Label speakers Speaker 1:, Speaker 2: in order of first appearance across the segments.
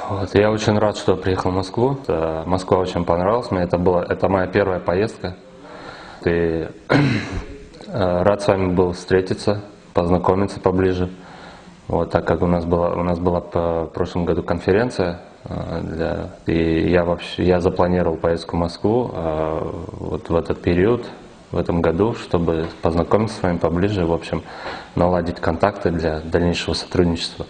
Speaker 1: Вот, я очень рад, что приехал в Москву. Москва очень понравилась мне. Это моя первая поездка. И рад с вами был встретиться, познакомиться поближе. Вот, так как у нас была в прошлом году конференция, и я запланировал поездку в Москву вот в этот период, в этом году, чтобы познакомиться с вами поближе, в общем, наладить контакты для дальнейшего сотрудничества.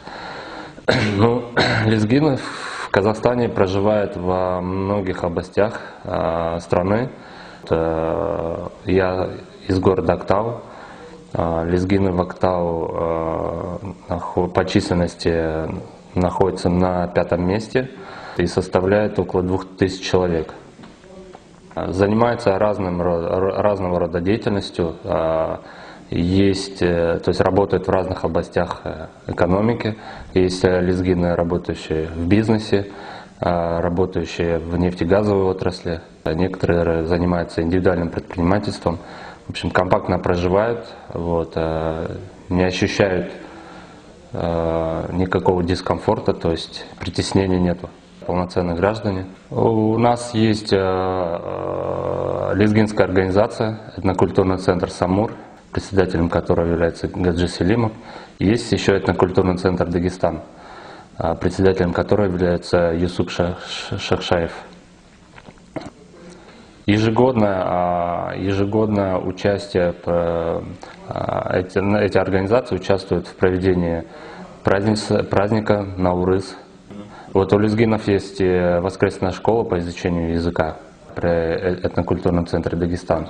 Speaker 1: Ну, лезгины в Казахстане проживают во многих областях страны. Я из города Актау. Лезгины в Актау по численности находятся на 5-м месте и составляют около 2000 человек. Занимаются разного рода деятельностью, то есть работают в разных областях экономики. Есть лезгины, работающие в бизнесе, работающие в нефтегазовой отрасли. Некоторые занимаются индивидуальным предпринимательством. В общем, компактно проживают, не ощущают никакого дискомфорта, то есть притеснения нету. Полноценные граждане. У нас есть лезгинская организация, этнокультурный центр «Самур», председателем которого является Гаджи Селимов. Есть еще этнокультурный центр «Дагестан», председателем которого является Юсуп Шахшаев. Ежегодно участие, эти организации участвуют в проведении праздника Наурыз. Вот у лезгинов есть воскресная школа по изучению языка при этнокультурном центре «Дагестан».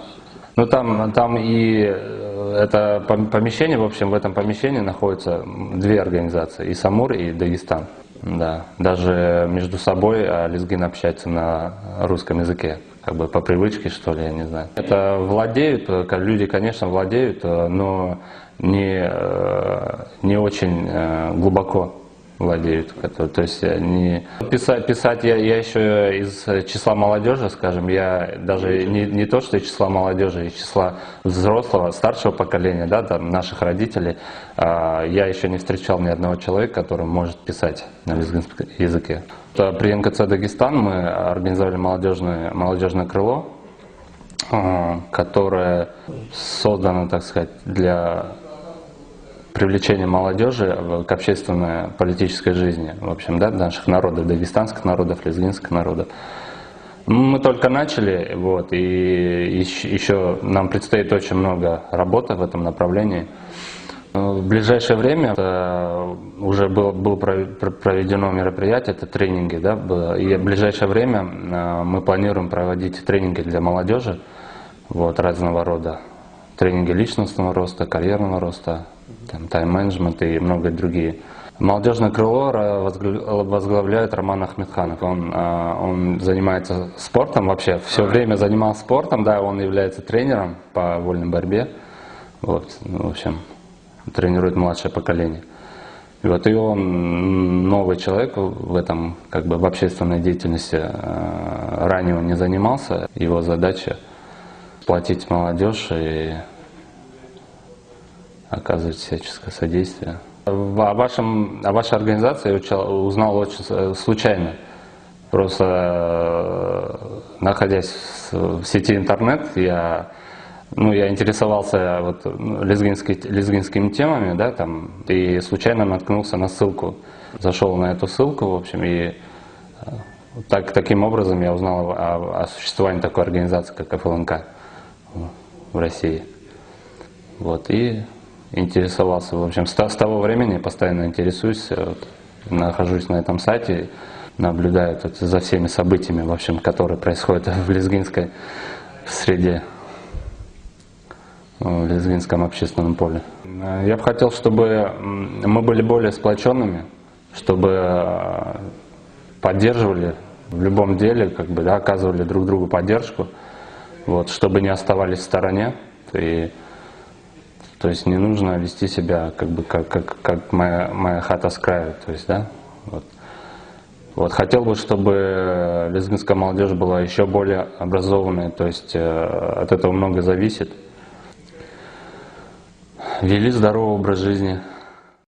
Speaker 1: Ну там и это помещение, в общем, в этом помещении находятся две организации, и «Самур», и «Дагестан». Да, даже между собой лезгины общаются на русском языке, как бы по привычке, что ли, я не знаю. Это владеют, люди, конечно, владеют, но не очень глубоко владеют. То есть писать я еще из числа молодежи, скажем, я даже не то, что из числа молодежи, из числа взрослого, старшего поколения, да, там, наших родителей, я еще не встречал ни одного человека, который может писать на лезгинском языке. При НКЦ «Дагестан» мы организовали молодежное крыло, которое создано, так сказать, для привлечение молодежи к общественной политической жизни, в общем, да, наших народов, дагестанских народов, лезгинских народов. Мы только начали, и еще нам предстоит очень много работы в этом направлении. В ближайшее время уже было проведено мероприятие, это тренинги, да, и в ближайшее время мы планируем проводить тренинги для молодежи, разного рода. Тренинги личностного роста, карьерного роста, тайм-менеджмент и многие другие. Молодежное крыло возглавляет Роман Ахмедханов. Он занимается спортом вообще, все время занимался спортом, да, он является тренером по вольной борьбе. В общем, тренирует младшее поколение. И он новый человек в этом, в общественной деятельности. Ранее он не занимался. Его задача сплотить молодежь и оказывать всяческое содействие. О вашей организации я узнал очень случайно. Просто находясь в сети интернет, я интересовался лезгинскими темами, да, и случайно наткнулся на ссылку. Зашел на эту ссылку, в общем, и таким образом я узнал о существовании такой организации, как ФЛНК в России. И интересовался, в общем, с того времени я постоянно интересуюсь, нахожусь на этом сайте, наблюдаю за всеми событиями, в общем, которые происходят в лезгинской среде, в лезгинском общественном поле. Я бы хотел, чтобы мы были более сплоченными, чтобы поддерживали в любом деле, оказывали друг другу поддержку, чтобы не оставались в стороне. То есть не нужно вести себя как моя хата с краю, то есть, да. Хотел бы, чтобы лезгинская молодежь была еще более образованной, то есть от этого много зависит. Вели здоровый образ жизни.